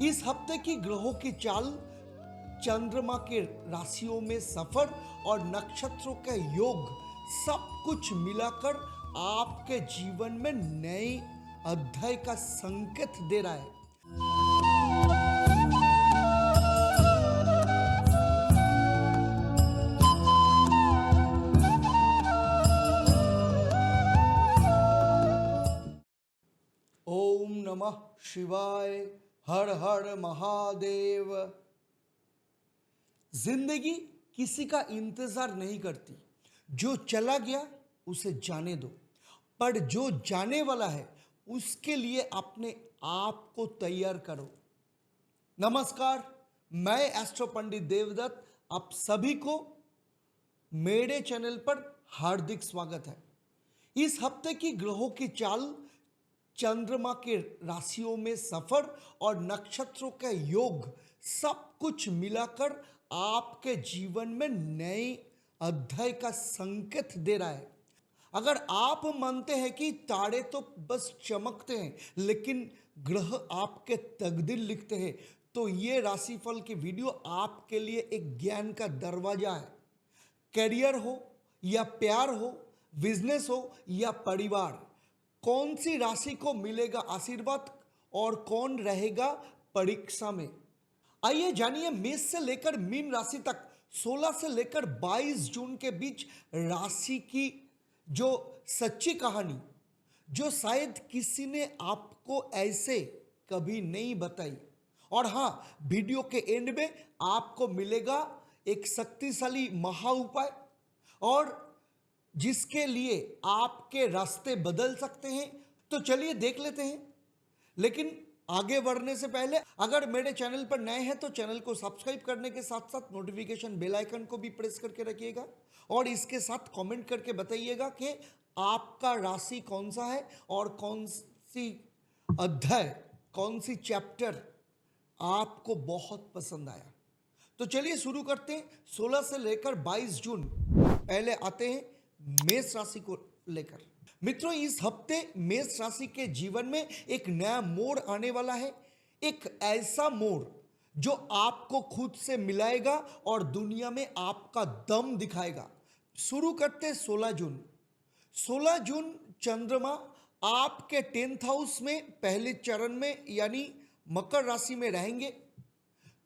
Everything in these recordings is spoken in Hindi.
इस हफ्ते की ग्रहों की चाल, चंद्रमा के राशियों में सफर और नक्षत्रों का योग, सब कुछ मिलाकर आपके जीवन में नए अध्याय का संकेत दे रहा है। ओम नमः शिवाय। हर हर महादेव। जिंदगी किसी का इंतजार नहीं करती। जो चला गया उसे जाने दो, पर जो जाने वाला है उसके लिए अपने आप को तैयार करो। नमस्कार, मैं एस्ट्रो पंडित देवदत्त आप सभी को मेरे चैनल पर हार्दिक स्वागत है। इस हफ्ते की ग्रहों की चाल, चंद्रमा के राशियों में सफर और नक्षत्रों का योग, सब कुछ मिलाकर आपके जीवन में नए अध्याय का संकेत दे रहा है। अगर आप मानते हैं कि तारे तो बस चमकते हैं लेकिन ग्रह आपके तकदीर लिखते हैं, तो ये राशिफल की वीडियो आपके लिए एक ज्ञान का दरवाजा है। करियर हो या प्यार हो, बिजनेस हो या परिवार, कौन सी राशि को मिलेगा आशीर्वाद और कौन रहेगा परीक्षा में। आइए जानिए मेष से लेकर मीन राशि तक 16 से लेकर 22 जून के बीच राशि की जो सच्ची कहानी, जो शायद किसी ने आपको ऐसे कभी नहीं बताई। और हाँ, वीडियो के एंड में आपको मिलेगा एक शक्तिशाली महा उपाय, और जिसके लिए आपके रास्ते बदल सकते हैं। तो चलिए देख लेते हैं। लेकिन आगे बढ़ने से पहले अगर मेरे चैनल पर नए हैं तो चैनल को सब्सक्राइब करने के साथ साथ नोटिफिकेशन बेल आइकन को भी प्रेस करके रखिएगा, और इसके साथ कमेंट करके बताइएगा कि आपका राशि कौन सा है और कौन सी अध्याय, कौन सी चैप्टर आपको बहुत पसंद आया। तो चलिए शुरू करते हैं 16 से लेकर 22 जून। पहले आते हैं मेष राशि को लेकर। मित्रों, इस हफ्ते मेष राशि के जीवन में एक नया मोड़ आने वाला है। एक ऐसा मोड़ जो आपको खुद से मिलाएगा और दुनिया में आपका दम दिखाएगा। शुरू करते हैं 16 जून। 16 जून चंद्रमा आपके 10th हाउस में पहले चरण में यानी मकर राशि में रहेंगे।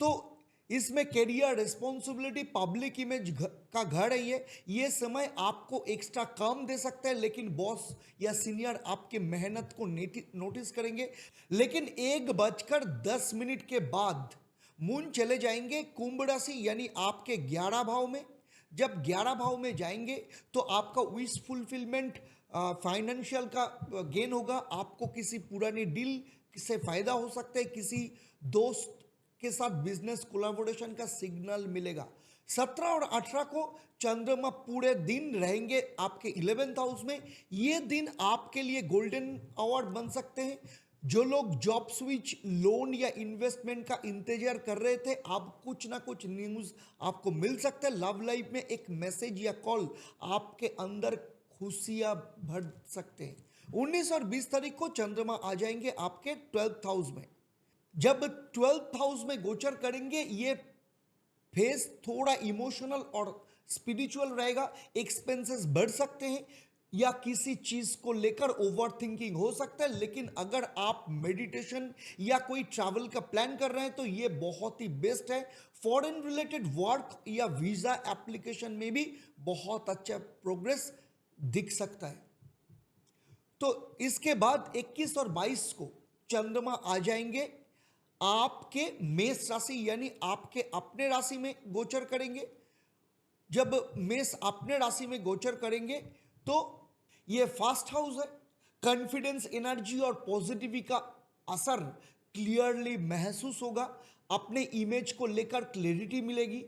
तो इसमें कैरियर, रिस्पॉन्सिबिलिटी, पब्लिक इमेज का घर है। ये समय आपको एक्स्ट्रा काम दे सकता है, लेकिन बॉस या सीनियर आपके मेहनत को नोटिस करेंगे। लेकिन 1:10 के बाद मून चले जाएंगे कुंभ राशि यानी आपके 11 भाव में। जब 11 भाव में जाएंगे तो आपका विश फुलफिलमेंट, फाइनेंशियल का गेन होगा। आपको किसी पुरानी डील से फायदा हो सकता है, किसी दोस्त के साथ बिजनेस कोलैबोरेशन का सिग्नल मिलेगा। 17 और 18 को चंद्रमा पूरे दिन रहेंगे आपके 11th हाउस में। ये दिन आपके लिए गोल्डन आवर बन सकते हैं। जो लोग जॉब स्विच, लोन या इन्वेस्टमेंट का इंतजार कर रहे थे, अब कुछ ना कुछ न्यूज आपको मिल सकता है। लव लाइफ में एक मैसेज या कॉल आपके अंदर खुशियां भर सकते हैं। 19 और 20 तारीख को चंद्रमा आ जाएंगे आपके 12th हाउस में। जब 12th हाउस में गोचर करेंगे, ये फेज थोड़ा इमोशनल और स्पिरिचुअल रहेगा। एक्सपेंसेस बढ़ सकते हैं या किसी चीज को लेकर ओवर थिंकिंग हो सकता है। लेकिन अगर आप मेडिटेशन या कोई ट्रैवल का प्लान कर रहे हैं तो ये बहुत ही बेस्ट है। फॉरेन रिलेटेड वर्क या वीजा एप्लीकेशन में भी बहुत अच्छा प्रोग्रेस दिख सकता है। तो इसके बाद 21 और 22 को चंद्रमा आ जाएंगे आपके मेष राशि यानी आपके अपने राशि में गोचर करेंगे। जब मेष अपने राशि में गोचर करेंगे तो ये फर्स्ट हाउस है। कॉन्फिडेंस, एनर्जी और पॉजिटिविटी का असर क्लियरली महसूस होगा। अपने इमेज को लेकर क्लैरिटी मिलेगी।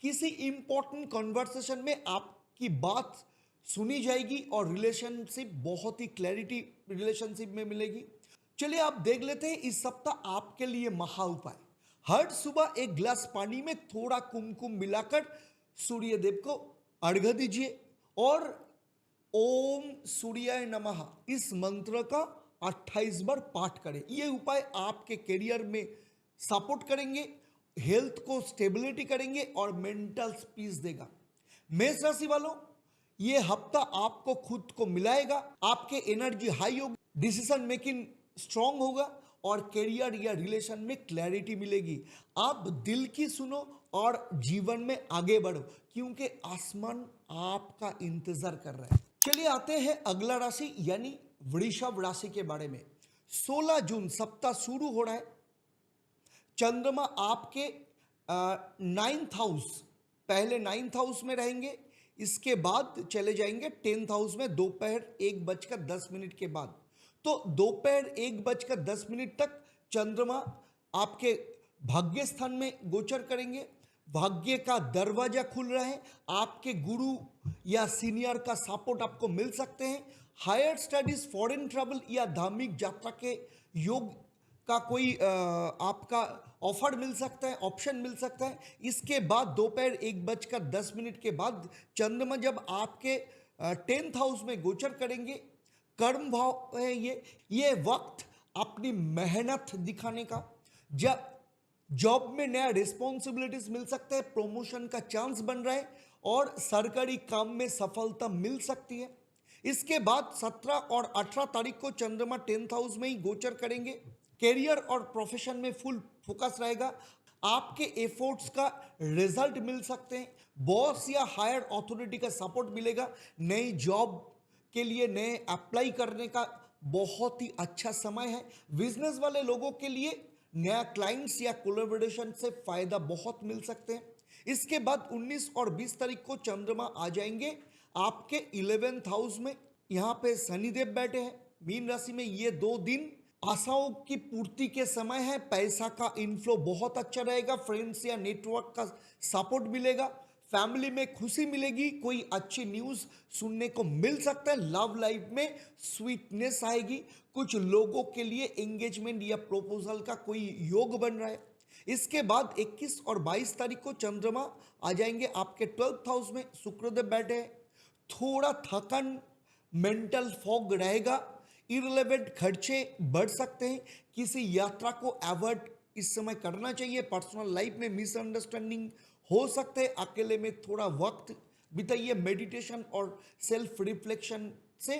किसी इंपॉर्टेंट कन्वर्सेशन में आपकी बात सुनी जाएगी और रिलेशनशिप बहुत ही क्लैरिटी रिलेशनशिप में मिलेगी। चलिए आप देख लेते हैं इस सप्ताह आपके लिए महा उपाय। हर सुबह एक गिलास पानी में थोड़ा कुमकुम मिलाकर सूर्य देव को अर्घ्य दीजिए और ओम सूर्याय नमः इस मंत्र का 28 बार पाठ करें। यह उपाय आपके करियर में सपोर्ट करेंगे, हेल्थ को स्टेबिलिटी करेंगे और मेंटल पीस देगा। मेष राशि वालों, ये हफ्ता आपको खुद को मिलाएगा, आपके एनर्जी हाई होगी, डिसीजन मेकिंग स्ट्रांग होगा और करियर या रिलेशन में क्लैरिटी मिलेगी। आप दिल की सुनो और जीवन में आगे बढ़ो, क्योंकि आसमान आपका इंतजार कर रहा है। चलिए आते हैं अगला राशि यानी वृषभ राशि के बारे में। 16 जून सप्ताह शुरू हो रहा है। चंद्रमा आपके 9th हाउस, पहले 9th हाउस में रहेंगे, इसके बाद चले जाएंगे 10th हाउस में दोपहर 1:10 के बाद। तो दोपहर 1:10 तक चंद्रमा आपके भाग्य स्थान में गोचर करेंगे। भाग्य का दरवाजा खुल रहा है, आपके गुरु या सीनियर का सपोर्ट आपको मिल सकते हैं। हायर स्टडीज, फॉरेन ट्रैवल या धार्मिक यात्रा के योग का कोई आपका ऑफर मिल सकता है, ऑप्शन मिल सकता है। इसके बाद दोपहर 1:10 के बाद चंद्रमा जब आपके 10th हाउस में गोचर करेंगे, कर्म भाव है ये वक्त अपनी मेहनत दिखाने का, जॉब में नया रिस्पॉन्सिबिलिटीज मिल सकता है, प्रमोशन का चांस बन रहा है और सरकारी काम में सफलता मिल सकती है। इसके बाद 17 और 18 तारीख को चंद्रमा 10th हाउस में ही गोचर करेंगे। कैरियर और प्रोफेशन में फुल फोकस रहेगा, आपके एफर्ट्स का रिजल्ट मिल सकते हैं, बॉस या हायर अथॉरिटी का सपोर्ट मिलेगा। नई जॉब के लिए नए अप्लाई करने का बहुत ही अच्छा समय है। बिजनेस वाले लोगों के लिए नया क्लाइंट्स या कोलैबोरेशन से फायदा बहुत मिल सकते हैं। इसके बाद 19 और 20 तारीख को चंद्रमा आ जाएंगे आपके 11th हाउस में। यहाँ पे शनिदेव बैठे हैं मीन राशि में। ये 2 दिन आशाओं की पूर्ति के समय है, पैसा का इनफ्लो बहुत अच्छा रहेगा, फ्रेंड्स या नेटवर्क का सपोर्ट मिलेगा, फैमिली में खुशी मिलेगी, कोई अच्छी न्यूज़ सुनने को मिल सकता है, लव लाइफ में स्वीटनेस आएगी, कुछ लोगों के लिए एंगेजमेंट या प्रपोजल का कोई योग बन रहा है। इसके बाद 21 और 22 तारीख को चंद्रमा आ जाएंगे आपके 12th हाउस में। शुक्रदेव बैठे हैं, थोड़ा थकन, मेंटल फॉग रहेगा, इररिलेवेंट खर्चे बढ़ सकते हैं, किसी यात्रा को अवॉइड इस समय करना चाहिए। पर्सनल लाइफ में मिसअंडरस्टैंडिंग हो सकते हैं, अकेले में थोड़ा वक्त बिताइए, मेडिटेशन और सेल्फ रिफ्लेक्शन से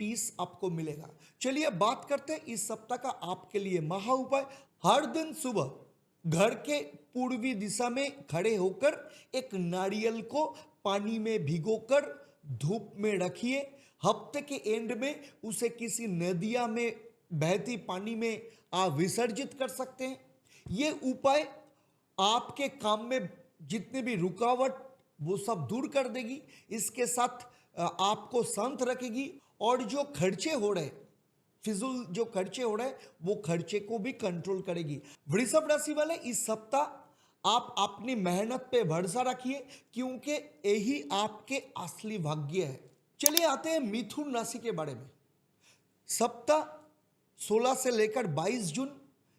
पीस आपको मिलेगा। चलिए बात करते हैं इस सप्ताह का आपके लिए महा उपाय। हर दिन सुबह घर के पूर्वी दिशा में खड़े होकर एक नारियल को पानी में भिगोकर धूप में रखिए। हफ्ते के एंड में उसे किसी नदिया में बहती पानी में आप विसर्जित कर सकते हैं। ये उपाय आपके काम में जितने भी रुकावट वो सब दूर कर देगी, इसके साथ आपको शांत रखेगी और जो खर्चे हो रहे, फिजूल जो खर्चे हो रहे वो खर्चे को भी कंट्रोल करेगी। वृषभ राशि वाले इस सप्ताह आप अपनी मेहनत पे भरोसा रखिए, क्योंकि यही आपके असली भाग्य है। चलिए आते हैं मिथुन राशि के बारे में। सप्ताह 16 से लेकर 22 जून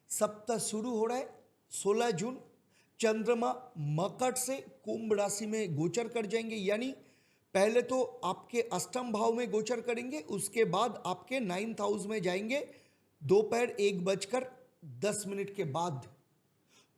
सप्ताह शुरू हो रहा है। 16 जून चंद्रमा मकर से कुंभ राशि में गोचर कर जाएंगे, यानी पहले तो आपके अष्टम भाव में गोचर करेंगे, उसके बाद आपके 9th हाउस में जाएंगे दोपहर 1:10 के बाद।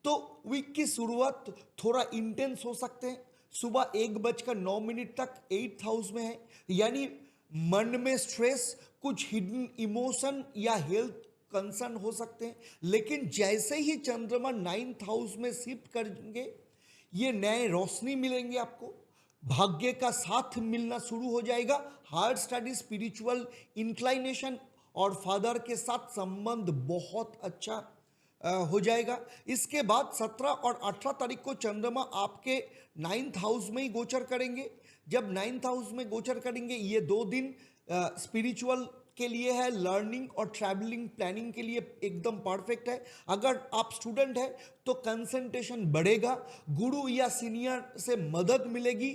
तो वीक की शुरुआत थोड़ा इंटेंस हो सकते हैं। सुबह 1:09 तक 8th हाउस में है, यानी मन में स्ट्रेस, कुछ हिडन इमोशन या हेल्थ कंसर्न हो सकते हैं। लेकिन जैसे ही चंद्रमा 9th हाउस में शिफ्ट करेंगे, ये नए रोशनी मिलेंगे आपको, भाग्य का साथ मिलना शुरू हो जाएगा। हायर स्टडी, स्पिरिचुअल इंक्लाइनेशन और फादर के साथ संबंध बहुत अच्छा हो जाएगा। इसके बाद 17 और 18 तारीख को चंद्रमा आपके 9th हाउस में ही गोचर करेंगे। जब 9th हाउस में गोचर करेंगे, ये 2 दिन स्पिरिचुअल के लिए है, लर्निंग और ट्रैवलिंग प्लानिंग के लिए एकदम परफेक्ट है। अगर आप स्टूडेंट हैं तो कंसंट्रेशन बढ़ेगा, गुरु या सीनियर से मदद मिलेगी,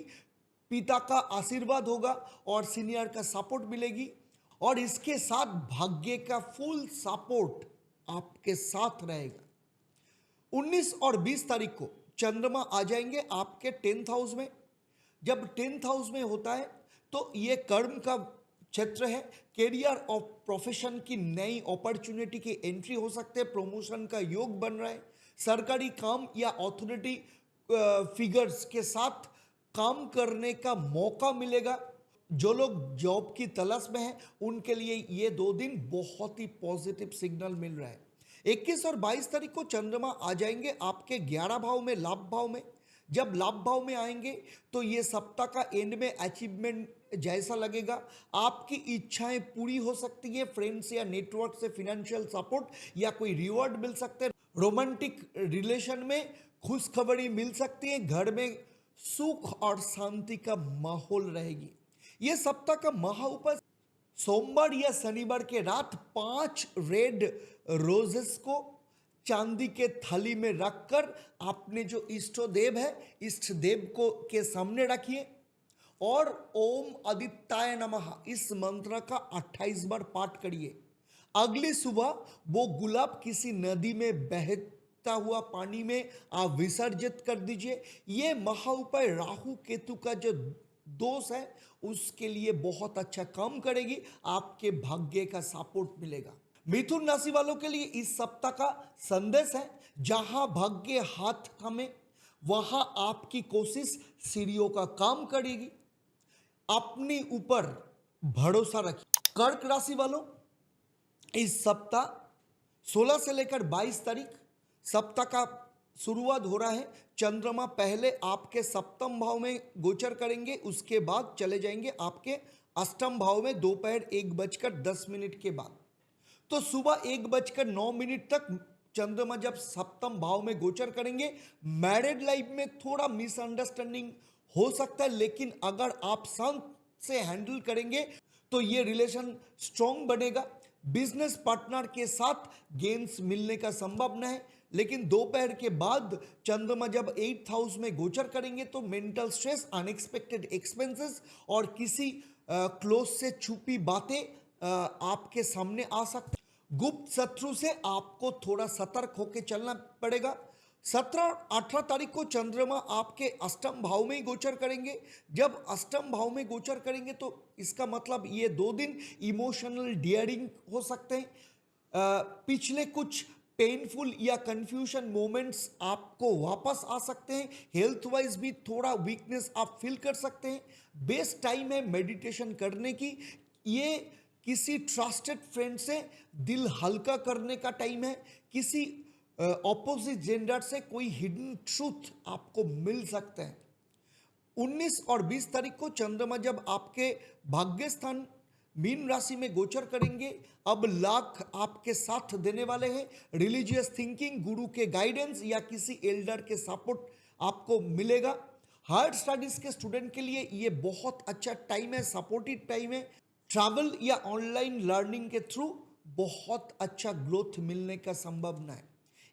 पिता का आशीर्वाद होगा और सीनियर का सपोर्ट मिलेगी, और इसके साथ भाग्य का फुल सपोर्ट आपके साथ रहेगा। 19 और 20 तारीख को चंद्रमा आ जाएंगे आपके 10th हाउस में। जब 10th हाउस में होता है तो ये कर्म का क्षेत्र है। करियर और प्रोफेशन की नई अपॉर्चुनिटी की एंट्री हो सकते हैं, प्रमोशन का योग बन रहा है, सरकारी काम या अथॉरिटी फिगर्स के साथ काम करने का मौका मिलेगा। जो लोग जॉब की तलाश में हैं उनके लिए ये 2 दिन बहुत ही पॉजिटिव सिग्नल मिल रहा है। 21 और 22 तारीख को चंद्रमा आ जाएंगे आपके 11 भाव में, लाभ भाव में। जब लाभ भाव में आएंगे तो ये सप्ताह का एंड में अचीवमेंट जैसा लगेगा। आपकी इच्छाएं पूरी हो सकती है, फ्रेंड्स या नेटवर्क से फिनेंशियल सपोर्ट या कोई रिवॉर्ड मिल सकते हैं, रोमांटिक रिलेशन में खुशखबरी मिल सकती है, घर में सुख और शांति का माहौल रहेगी। ये सप्ताह का महाउपाय सोमवार या शनिवार के रात 5 रेड रोजेस को चांदी के थाली में रखकर अपने जो इष्ट देव है, इष्ट देव को के सामने रखिए और ओम आदित्याय नमः इस मंत्र का 28 बार पाठ करिए। अगली सुबह वो गुलाब किसी नदी में बहता हुआ पानी में आप विसर्जित कर दीजिए। ये महाउपाय राहु केतु का जो दोष है उसके लिए बहुत अच्छा काम करेगी, आपके भाग्य का सपोर्ट मिलेगा। मिथुन राशि वालों के लिए इस सप्ताह का संदेश है, जहां भाग्य हाथ थामे वहां आपकी कोशिश सीढ़ियों का काम करेगी। अपने ऊपर भरोसा रखिए। कर्क राशि वालों, इस सप्ताह 16 से लेकर 22 तारीख सप्ताह का शुरुआत हो रहा है। चंद्रमा पहले आपके सप्तम भाव में गोचर करेंगे, उसके बाद चले जाएंगे आपके अष्टम भाव में दोपहर 1:10 के बाद। तो सुबह 1:09 तक चंद्रमा जब सप्तम भाव में गोचर करेंगे, मैरिड लाइफ में थोड़ा मिसअंडरस्टैंडिंग हो सकता है, लेकिन अगर आप शांत से हैंडल करेंगे तो ये रिलेशन स्ट्रॉन्ग बनेगा। बिजनेस पार्टनर के साथ गेन्स मिलने का संभावना है, लेकिन दोपहर के बाद चंद्रमा जब 8th हाउस में गोचर करेंगे तो मेंटल स्ट्रेस, अनएक्सपेक्टेड एक्सपेंसेस और किसी क्लोज से छुपी बातें आपके सामने आ सकती हैं। गुप्त शत्रु से आपको थोड़ा सतर्क होकर चलना पड़ेगा। 17-18 तारीख को चंद्रमा आपके अष्टम भाव में ही गोचर करेंगे। जब अष्टम भाव में गोचर करेंगे तो इसका मतलब ये 2 दिन इमोशनल डियरिंग हो सकते हैं। पिछले कुछ पेनफुल या कंफ्यूजन मोमेंट्स आपको वापस आ सकते हैं। हेल्थ वाइज भी थोड़ा वीकनेस आप फील कर सकते हैं। बेस्ट टाइम है मेडिटेशन करने की। ये किसी ट्रस्टेड फ्रेंड से दिल हल्का करने का टाइम है। किसी ऑपोजिट जेंडर से कोई हिडन ट्रूथ आपको मिल सकता है। 19 और 20 तारीख को चंद्रमा जब आपके भाग्य स्थान मीन राशि में गोचर करेंगे, अब लाख आपके साथ देने वाले हैं। रिलीजियस थिंकिंग, गुरु के गाइडेंस या किसी एल्डर के सपोर्ट आपको मिलेगा। हायर स्टडीज के स्टूडेंट के लिए ये बहुत अच्छा टाइम है, सपोर्टिव टाइम है। ट्रैवल या ऑनलाइन लर्निंग के थ्रू बहुत अच्छा ग्रोथ मिलने का संभावना है।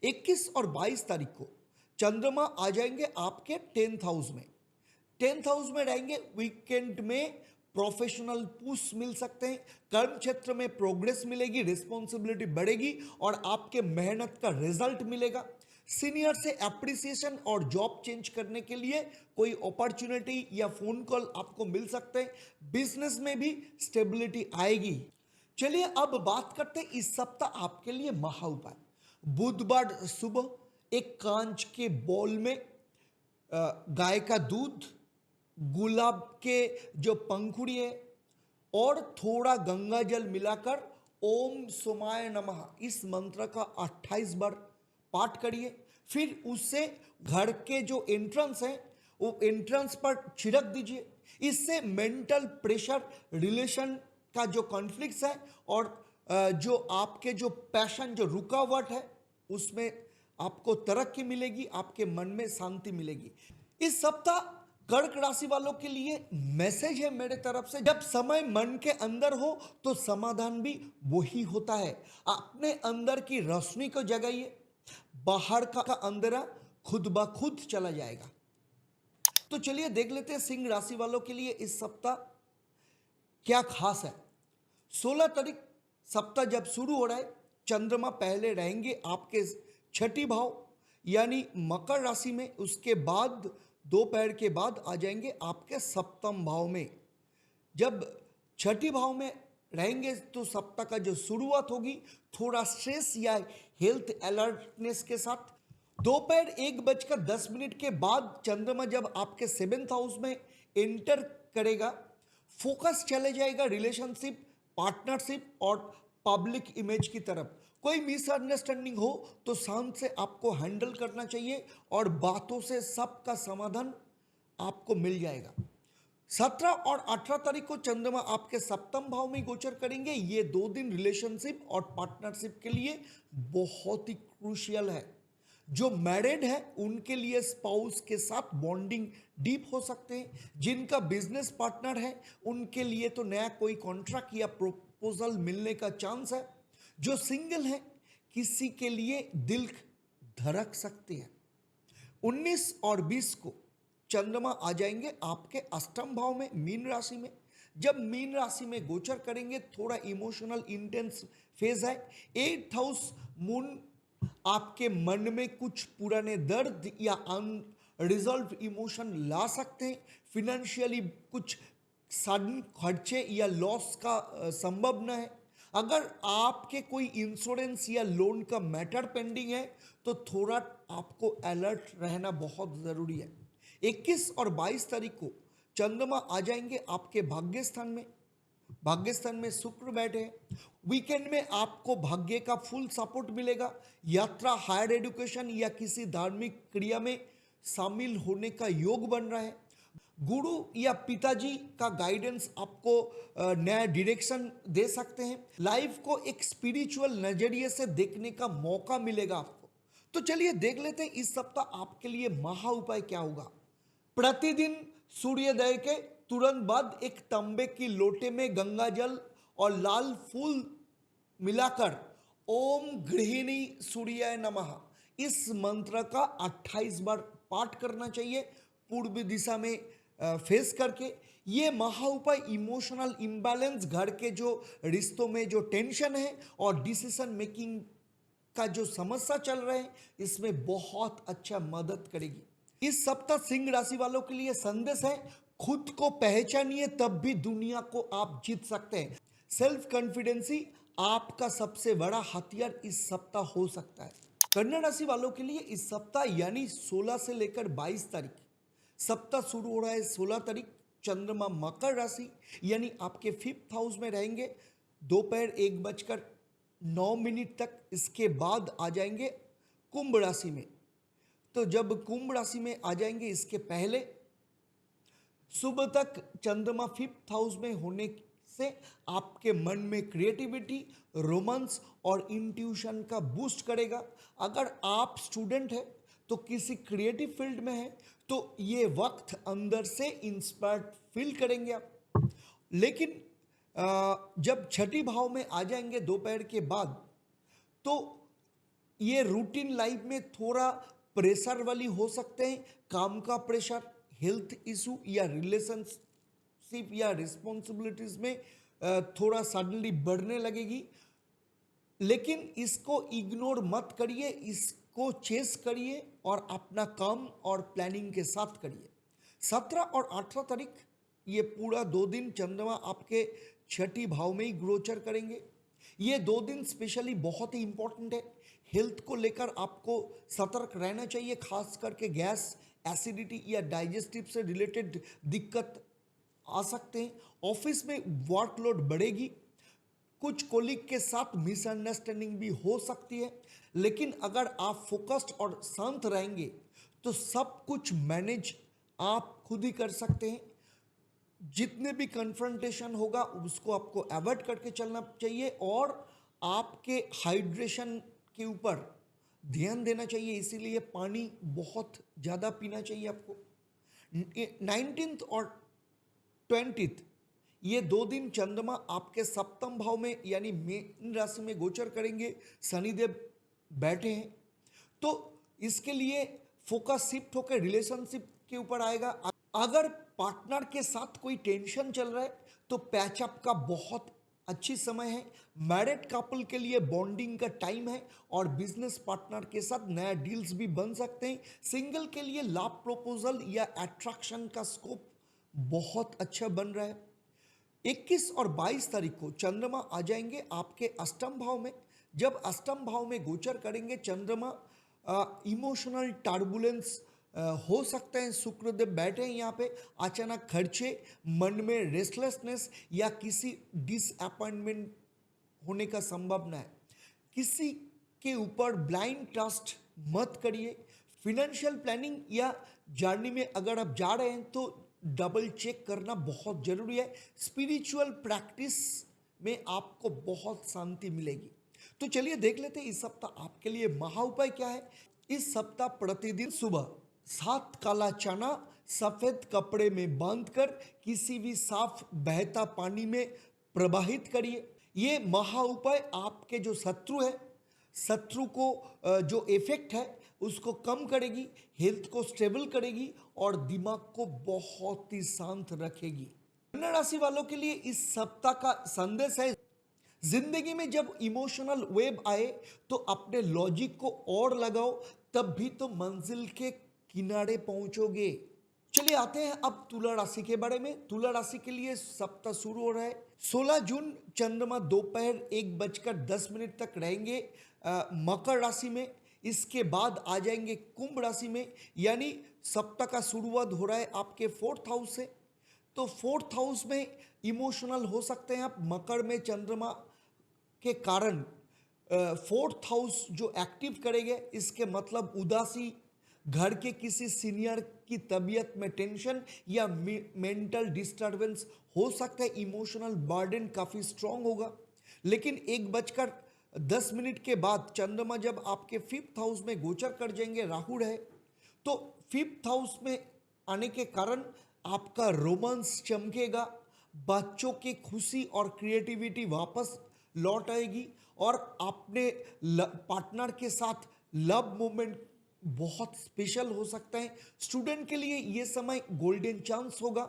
21 और 22 तारीख को चंद्रमा आ जाएंगे आपके 10th हाउस में। 10th हाउस में रहेंगे। वीकेंड में प्रोफेशनल पुश मिल सकते हैं, कर्म क्षेत्र में प्रोग्रेस मिलेगी, रिस्पॉन्सिबिलिटी बढ़ेगी और आपके मेहनत का रिजल्ट मिलेगा। सीनियर से एप्रिसिएशन और जॉब चेंज करने के लिए कोई अपॉर्चुनिटी या फोन कॉल आपको मिल सकते हैं। बिजनेस में भी स्टेबिलिटी आएगी। चलिए अब बात करते हैं इस सप्ताह आपके लिए महा उपाय। बुधवार सुबह एक कांच के बॉल में गाय का दूध, गुलाब के जो पंखुड़ी है और थोड़ा गंगा जल मिलाकर ओम सोमाय नमः इस मंत्र का 28 बार पाठ करिए। फिर उससे घर के जो एंट्रेंस है वो एंट्रेंस पर छिड़क दीजिए। इससे मेंटल प्रेशर, रिलेशन का जो कॉन्फ्लिक्ट्स है और जो आपके जो पैशन, जो रुकावट है, उसमें आपको तरक्की मिलेगी, आपके मन में शांति मिलेगी। इस सप्ताह कर्क राशि वालों के लिए मैसेज है मेरे तरफ से, जब समय मन के अंदर हो तो समाधान भी वही होता है। अपने अंदर की रोशनी को जगाइए, बाहर का अंधेरा खुद ब खुद चला जाएगा। तो चलिए देख लेते हैं सिंह राशि वालों के लिए इस सप्ताह क्या खास है। 16 तारीख सप्ताह जब शुरू हो रहा है, चंद्रमा पहले रहेंगे आपके 6ठी भाव यानी मकर राशि में, उसके बाद दोपहर के बाद आ जाएंगे आपके 7वें भाव में। जब छठी भाव में रहेंगे तो सप्ताह का जो शुरुआत होगी थोड़ा स्ट्रेस या हेल्थ अलर्टनेस के साथ। दोपहर 1:10 के बाद चंद्रमा जब आपके 7th हाउस में एंटर करेगा, फोकस चले जाएगा रिलेशनशिप, पार्टनरशिप और पब्लिक इमेज की तरफ। कोई मिसअंडरस्टैंडिंग हो तो शांत से आपको हैंडल करना चाहिए और बातों से सबका समाधान आपको मिल जाएगा। 17 और 18 तारीख को चंद्रमा आपके सप्तम भाव में गोचर करेंगे। ये 2 दिन रिलेशनशिप और पार्टनरशिप के लिए बहुत ही क्रूशियल है। जो मैरिड है उनके लिए स्पाउस के साथ बॉन्डिंग डीप हो सकते हैं। जिनका बिजनेस पार्टनर है उनके लिए तो नया कोई कॉन्ट्रैक्ट या प्रपोजल मिलने का चांस है। जो सिंगल है किसी के लिए दिल धड़क सकती है। 19 और 20 को चंद्रमा आ जाएंगे आपके अष्टम भाव में मीन राशि में। जब मीन राशि में गोचर करेंगे थोड़ा इमोशनल इंटेंस फेज है। 8th हाउस मून आपके मन में कुछ पुराने दर्द या अनरिजॉल्व इमोशन ला सकते हैं। फिनेंशियली कुछ सडन खर्चे या लॉस का संभावना है। अगर आपके कोई इंश्योरेंस या लोन का मैटर पेंडिंग है तो थोड़ा आपको अलर्ट रहना बहुत ज़रूरी है। 21 और 22 तारीख को चंद्रमा आ जाएंगे आपके भाग्य स्थान में। भाग्य स्थान में शुक्र बैठे हैं। वीकेंड में आपको भाग्य का फुल सपोर्ट मिलेगा। यात्रा, हायर एजुकेशन या किसी धार्मिक क्रिया में शामिल होने का योग बन रहा है। गुरु या पिताजी का गाइडेंस आपको नया डायरेक्शन दे सकते हैं। लाइफ को एक स्पिरिचुअल नजरिए से देखने का मौका मिलेगा आपको। तो चलिए देख लेते हैं इस सप्ताह आपके लिए महा उपाय क्या होगा। प्रतिदिन सूर्योदय के तुरंत बाद एक तांबे की लोटे में गंगा जल और लाल फूल मिलाकर ओम गृहिणी सूर्याय नमः इस मंत्र का 28 बार पाठ करना चाहिए, पूर्व दिशा में फेस करके। ये महा उपाय इमोशनल इम्बैलेंस, घर के जो रिश्तों में जो टेंशन है और डिसीजन मेकिंग का जो समस्या चल रहे हैं इसमें बहुत अच्छा मदद करेगी। इस सप्ताह सिंह राशि वालों के लिए संदेश है, खुद को पहचानिए तब भी दुनिया को आप जीत सकते हैं। सेल्फ कॉन्फिडेंसी आपका सबसे बड़ा हथियार इस सप्ताह हो सकता है। कन्या राशि वालों के लिए इस सप्ताह यानी 16 से लेकर 22 तारीख सप्ताह शुरू हो रहा है। 16 तारीख चंद्रमा मकर राशि यानी आपके 5th हाउस में रहेंगे दोपहर 1:09 तक। इसके बाद आ जाएंगे कुंभ राशि में। तो जब कुंभ राशि में आ जाएंगे इसके पहले सुबह तक चंद्रमा 5th हाउस में होने से आपके मन में क्रिएटिविटी, रोमांस और इंट्यूशन का बूस्ट करेगा। अगर आप स्टूडेंट हैं तो किसी क्रिएटिव फील्ड में है तो ये वक्त अंदर से इंस्पायर्ड फील करेंगे आप। लेकिन जब छठी भाव में आ जाएंगे दोपहर के बाद तो ये रूटीन लाइफ में थोड़ा प्रेशर वाली हो सकते हैं। काम का प्रेशर, हेल्थ इशू या रिलेशनशिप या रिस्पॉन्सिबिलिटीज में थोड़ा सडनली बढ़ने लगेगी। लेकिन इसको इग्नोर मत करिए, इसको चेस करिए और अपना काम और प्लानिंग के साथ करिए। 17 और 18 तारीख ये पूरा 2 दिन चंद्रमा आपके छठी भाव में ही गोचर करेंगे। ये 2 दिन स्पेशली बहुत ही इंपॉर्टेंट है। हेल्थ को लेकर आपको सतर्क रहना चाहिए, खास करके गैस, एसिडिटी या डाइजेस्टिव से रिलेटेड दिक्कत आ सकते हैं। ऑफिस में वर्कलोड बढ़ेगी, कुछ कोलिग के साथ मिसअंडरस्टैंडिंग भी हो सकती है। लेकिन अगर आप फोकस्ड और शांत रहेंगे तो सब कुछ मैनेज आप खुद ही कर सकते हैं। जितने भी कन्फ्रंटेशन होगा उसको आपको अवॉइड करके चलना चाहिए और आपके हाइड्रेशन के ऊपर ध्यान देना चाहिए। इसीलिए पानी बहुत ज़्यादा पीना चाहिए आपको। 19th और 20th ये 2 दिन चंद्रमा आपके सप्तम भाव में यानी मीन राशि में गोचर करेंगे। शनिदेव बैठे हैं तो इसके लिए फोकस शिफ्ट होकर रिलेशनशिप के ऊपर आएगा। अगर पार्टनर के साथ कोई टेंशन चल रहा है तो पैचअप का बहुत अच्छी समय है। मैरिड कपल के लिए बॉन्डिंग का टाइम है और बिजनेस पार्टनर के साथ नया डील्स भी बन सकते हैं। सिंगल के लिए लव प्रपोजल या अट्रैक्शन का स्कोप बहुत अच्छा बन रहा है। 21 और 22 तारीख को चंद्रमा आ जाएंगे आपके अष्टम भाव में। जब अष्टम भाव में गोचर करेंगे चंद्रमा, इमोशनल टर्बुलेंस हो सकते हैं। शुक्रदेव बैठे हैं यहाँ पे, अचानक खर्चे, मन में रेस्टलेसनेस या किसी डिसअपॉइंटमेंट होने का संभावना है। किसी के ऊपर ब्लाइंड ट्रस्ट मत करिए। फिनेंशियल प्लानिंग या जर्नी में अगर आप जा रहे हैं तो डबल चेक करना बहुत जरूरी है। स्पिरिचुअल प्रैक्टिस में आपको बहुत शांति मिलेगी। तो चलिए देख लेते हैं इस सप्ताह आपके लिए महा उपाय क्या है। इस सप्ताह प्रतिदिन सुबह 7 काला चना सफेद कपड़े में बांधकर किसी भी साफ बहता पानी में प्रवाहित करिए। ये महा उपाय आपके जो शत्रु है, शत्रु को जो इफेक्ट है उसको कम करेगी, हेल्थ को स्टेबल करेगी और दिमाग को बहुत ही शांत रखेगी। कन्या राशि वालों के लिए इस सप्ताह का संदेश है, जिंदगी में जब इमोशनल वेव आए तो अपने लॉजिक को और लगाओ, तब भी तो मंजिल के किनारे पहुंचोगे। चलिए आते हैं अब तुला राशि के बारे में। तुला राशि के लिए सप्ताह शुरू हो रहा है 16 जून। चंद्रमा दोपहर 1:10 तक रहेंगे मकर राशि में। इसके बाद आ जाएंगे कुंभ राशि में, यानी सप्ताह का शुरुआत हो रहा है आपके 4th हाउस से। तो 4th हाउस में इमोशनल हो सकते हैं आप। मकर में चंद्रमा के कारण 4th हाउस जो एक्टिव करेंगे, इसके मतलब उदासी, घर के किसी सीनियर की तबीयत में टेंशन या मेंटल डिस्टर्बेंस हो सकता है। इमोशनल बर्डन काफ़ी स्ट्रांग होगा। लेकिन 1:10 के बाद चंद्रमा जब आपके 5th हाउस में गोचर कर जाएंगे, राहु है, तो 5th हाउस में आने के कारण आपका रोमांस चमकेगा, बच्चों की खुशी और क्रिएटिविटी वापस लौट आएगी और अपने पार्टनर के साथ लव मोमेंट बहुत स्पेशल हो सकता है। स्टूडेंट के लिए ये समय गोल्डन चांस होगा।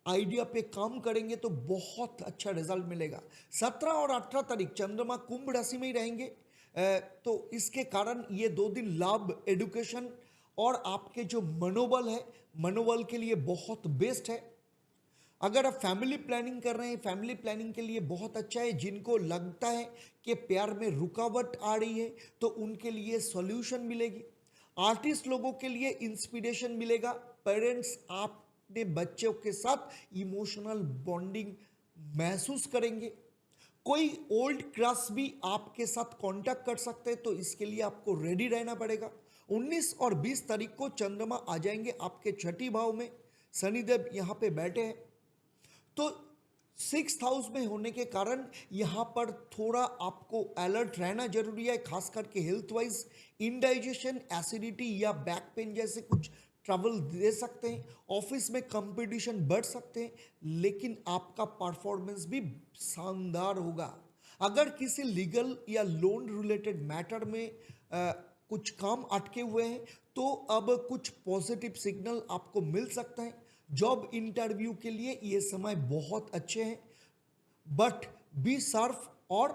आइडिया पे काम करेंगे तो बहुत अच्छा रिजल्ट मिलेगा। 17 और 18 तारीख चंद्रमा कुंभ राशि में ही रहेंगे, तो इसके कारण ये 2 दिन लाभ, एडुकेशन और आपके जो मनोबल है, मनोबल के लिए बहुत बेस्ट है। अगर आप फैमिली प्लानिंग कर रहे हैं, फैमिली प्लानिंग के लिए बहुत अच्छा है। जिनको लगता है कि प्यार में रुकावट आ रही है तो उनके लिए सॉल्यूशन मिलेगी। आर्टिस्ट लोगों के लिए इंस्पिरेशन मिलेगा। पेरेंट्स अपने बच्चों के साथ इमोशनल बॉन्डिंग महसूस करेंगे। कोई ओल्ड क्रश भी आपके साथ कांटेक्ट कर सकते हैं, तो इसके लिए आपको रेडी रहना पड़ेगा। 19 और 20 तारीख को चंद्रमा आ जाएंगे आपके 6ठी भाव में। शनिदेव यहाँ पे बैठे हैं, तो 6th हाउस में होने के कारण यहाँ पर थोड़ा आपको अलर्ट रहना जरूरी है, खास करके हेल्थ वाइज। इंडाइजेशन, एसिडिटी या बैक पेन जैसे कुछ ट्रबल दे सकते हैं। ऑफिस में कंपटीशन बढ़ सकते हैं, लेकिन आपका परफॉर्मेंस भी शानदार होगा। अगर किसी लीगल या लोन रिलेटेड मैटर में कुछ काम अटके हुए हैं तो अब कुछ पॉजिटिव सिग्नल आपको मिल सकता है। जॉब इंटरव्यू के लिए ये समय बहुत अच्छे हैं, बट बी शार्प और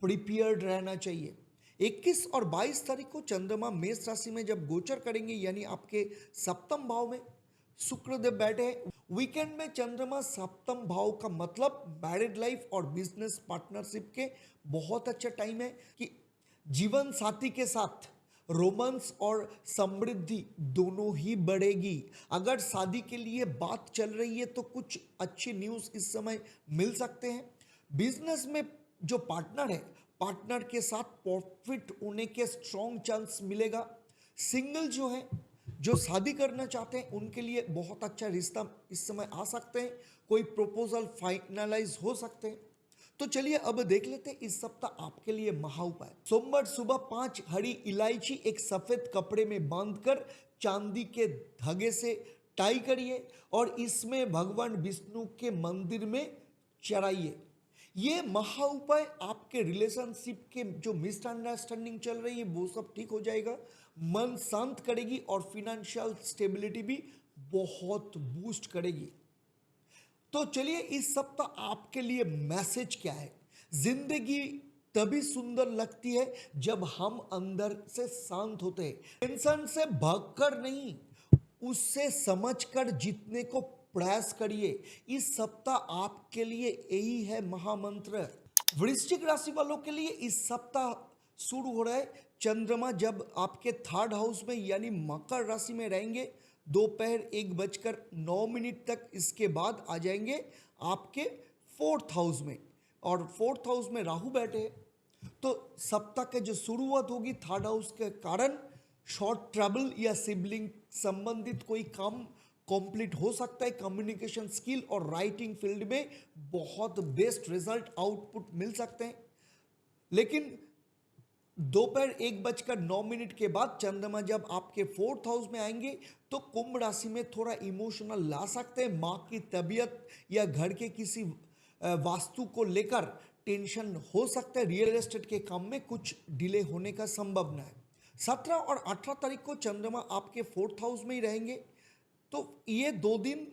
प्रिपेयर्ड रहना चाहिए। 21 और 22 तारीख को चंद्रमा मेष राशि में जब गोचर करेंगे, यानी आपके 7th भाव में शुक्रदेव बैठे हैं। वीकेंड में चंद्रमा 7th भाव का मतलब मैरिड लाइफ और बिजनेस पार्टनरशिप के बहुत अच्छा टाइम है कि जीवन साथी के साथ रोमांस और समृद्धि दोनों ही बढ़ेगी। अगर शादी के लिए बात चल रही है तो कुछ अच्छी न्यूज़ इस समय मिल सकते हैं। बिजनेस में जो पार्टनर है, पार्टनर के साथ प्रॉफिट होने के स्ट्रॉन्ग चांस मिलेगा। सिंगल जो है, जो शादी करना चाहते हैं, उनके लिए बहुत अच्छा रिश्ता इस समय आ सकते हैं। कोई प्रपोजल फाइनलाइज हो सकते हैं। तो चलिए अब देख लेते हैं इस सप्ताह आपके लिए महा उपाय। सोमवार सुबह 5 हरी इलायची एक सफेद कपड़े में बांधकर चांदी के धागे से टाई करिए और इसमें भगवान विष्णु के मंदिर में चढ़ाइए। ये महा उपाय आपके रिलेशनशिप के जो मिसअंडरस्टैंडिंग चल रही है वो सब ठीक हो जाएगा, मन शांत करेगी और फिनेंशियल स्टेबिलिटी भी बहुत बूस्ट करेगी। तो चलिए इस सप्ताह आपके लिए मैसेज क्या है। जिंदगी तभी सुंदर लगती है जब हम अंदर से शांत होते हैं। टेंशन से भागकर नहीं, उससे समझकर जीतने को प्रयास करिए। इस सप्ताह आपके लिए यही है महामंत्र। वृश्चिक राशि वालों के लिए इस सप्ताह शुरू हो रहा है, चंद्रमा जब आपके थर्ड हाउस में यानी मकर राशि में रहेंगे दोपहर 1:09 तक, इसके बाद आ जाएंगे आपके फोर्थ हाउस में, और फोर्थ हाउस में राहु बैठे हैं। तो सप्ताह के जो शुरुआत होगी थर्ड हाउस के कारण शॉर्ट ट्रैवल या सिबलिंग संबंधित कोई काम कंप्लीट हो सकता है। कम्युनिकेशन स्किल और राइटिंग फील्ड में बहुत बेस्ट रिजल्ट आउटपुट मिल सकते हैं। लेकिन दोपहर 1:09 के बाद चंद्रमा जब आपके फोर्थ हाउस में आएंगे तो कुंभ राशि में थोड़ा इमोशनल ला सकते हैं। माँ की तबीयत या घर के किसी वास्तु को लेकर टेंशन हो सकता है। रियल एस्टेट के काम में कुछ डिले होने का संभावना है। 17 और 18 तारीख को चंद्रमा आपके फोर्थ हाउस में ही रहेंगे, तो ये 2 दिन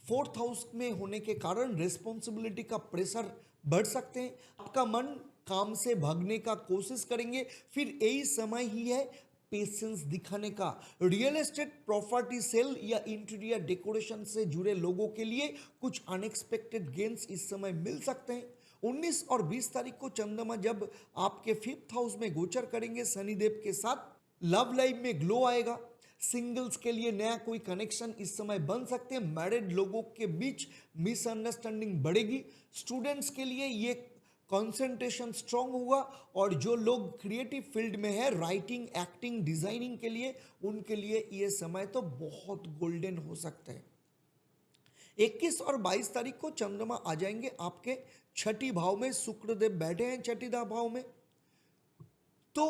फोर्थ हाउस में होने के कारण रिस्पॉन्सिबिलिटी का प्रेशर बढ़ सकते हैं। आपका मन काम से भागने का कोशिश करेंगे, फिर यही समय ही है पेशेंस दिखाने का। रियल एस्टेट, प्रॉपर्टी सेल या इंटीरियर डेकोरेशन से जुड़े लोगों के लिए कुछ अनएक्सपेक्टेड गेन्स इस समय मिल सकते हैं। 19 और 20 तारीख को चंद्रमा जब आपके फिफ्थ हाउस में गोचर करेंगे शनिदेव के साथ, लव लाइफ में ग्लो आएगा। सिंगल्स के लिए नया कोई कनेक्शन इस समय बन सकते हैं। मैरिड लोगों के बीच मिसअंडरस्टैंडिंग बढ़ेगी। स्टूडेंट्स के लिए ये कंसंट्रेशन स्ट्रांग होगा, और जो लोग क्रिएटिव फील्ड में है, राइटिंग, एक्टिंग, डिजाइनिंग के लिए, उनके लिए ये समय तो बहुत गोल्डन हो सकता है। 21 और 22 तारीख को चंद्रमा आ जाएंगे आपके छठी भाव में, शुक्रदेव बैठे हैं छठी भाव में, तो